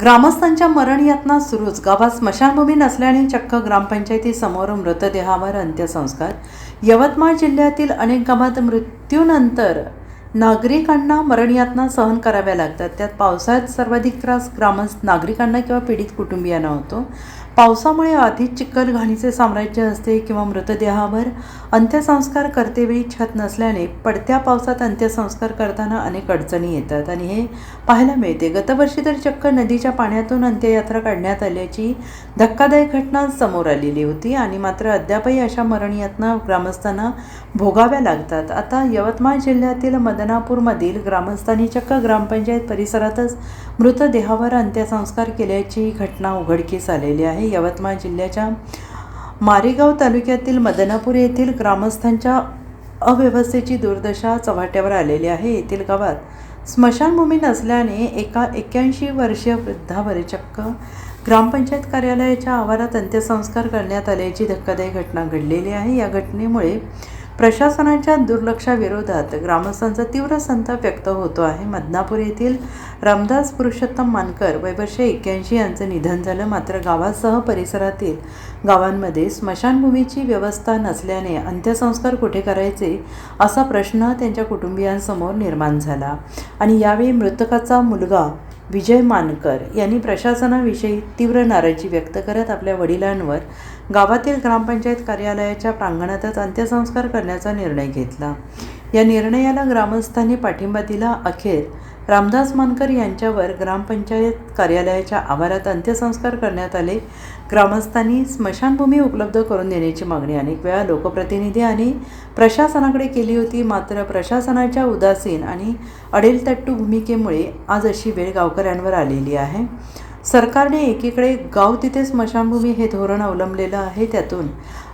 ग्रामस्थांच्या मरण यातना सुरूच. गावात स्मशानभूमी नसल्याने चक्क ग्रामपंचायतीसमोर मृतदेहावर अंत्यसंस्कार. यवतमाळ जिल्ह्यातील अनेक गावात मृत्यूनंतर नागरिकांना मरण यातना सहन कराव्या लागतात. त्यात पावसाळ्यात सर्वाधिक त्रास नागरिकांना किंवा पीडित कुटुंबियांना होतो. पावसामुळे आधीच चिखल घाणीचे साम्राज्य असते किंवा मृतदेहावर अंत्यसंस्कार करतेवेळी छत नसल्याने पडत्या पावसात अंत्यसंस्कार करताना अनेक अडचणी येतात आणि हे पाहायला मिळते. गतवर्षी तर चक्क नदीच्या पाण्यातून अंत्ययात्रा काढण्यात आल्याची धक्कादायक घटना समोर आलेली होती आणि मात्र अद्यापही अशा मरणयातना ग्रामस्थांना भोगाव्या लागतात. आता यवतमाळ जिल्ह्यातील मदनापूरमधील ग्रामस्थांनी चक्क ग्रामपंचायत परिसरातच मृतदेहावर अंत्यसंस्कार केल्याची घटना उघडकीस आलेली आहे. यवतमाळ जिल्ह्याच्या मारेगाव तालुक्यातील मदनापूर येथील ग्रामस्थांच्या अव्यवस्थेची दुर्दशा चव्हाट्यावर आलेली आहे. येथील गावात स्मशानभूमी नसल्याने एका 81 वर्षीय वृद्धावर चक्क ग्रामपंचायत कार्यालयाच्या आवारात अंत्यसंस्कार करण्यात आल्याची धक्कादायक घटना घडलेली आहे. या घटनेमुळे प्रशासनाच्या दुर्लक्षाविरोधात ग्रामस्थांचा तीव्र संताप व्यक्त होतो आहे. मदनापूर येथील रामदास पुरुषोत्तम मानकर वय वर्ष 81 यांचं निधन झालं. मात्र गावासह परिसरातील गावांमध्ये स्मशानभूमीची व्यवस्था नसल्याने अंत्यसंस्कार कुठे करायचे असा प्रश्न त्यांच्या कुटुंबियांसमोर निर्माण झाला आणि यावेळी मृतकाचा मुलगा विजय मानकर यांनी प्रशासनाविषयी तीव्र नाराजी व्यक्त करत आपल्या वडिलांवर गावातील ग्रामपंचायत कार्यालयाच्या प्रांगणातच अंत्यसंस्कार करण्याचा निर्णय घेतला. या निर्णयाला ग्रामस्थांनी पाठिंबा दिला. अखेर रामदास मानकर यांच्यावर ग्रामपंचायत कार्यालयाच्या आवारात अंत्यसंस्कार करण्यात आले. ग्रामस्थांनी स्मशानभूमी उपलब्ध करून देण्याची मागणी अनेक वेळा लोकप्रतिनिधी आणि प्रशासनाकडे केली होती. मात्र प्रशासनाच्या उदासीन आणि अडेलतट्टू भूमिकेमुळे आज अशी वेळ गावकऱ्यांवर आलेली आहे. सरकारने एकीकडे गाव तिथे स्मशानभूमी हे धोरण अवलंबलेलं आहे. त्यातून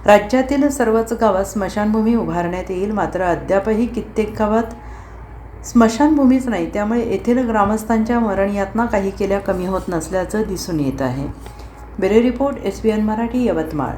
राज्यातील सर्वच गावात स्मशानभूमी उभारण्यात येईल. मात्र अद्यापही कित्येक गावात स्मशानभूमीच नाही. त्यामुळे येथील ग्रामस्थांच्या मरणयातना काही केल्या कमी होत नसल्याचं दिसून येत आहे. Bureau report, SBN Marathi, Yavatmal.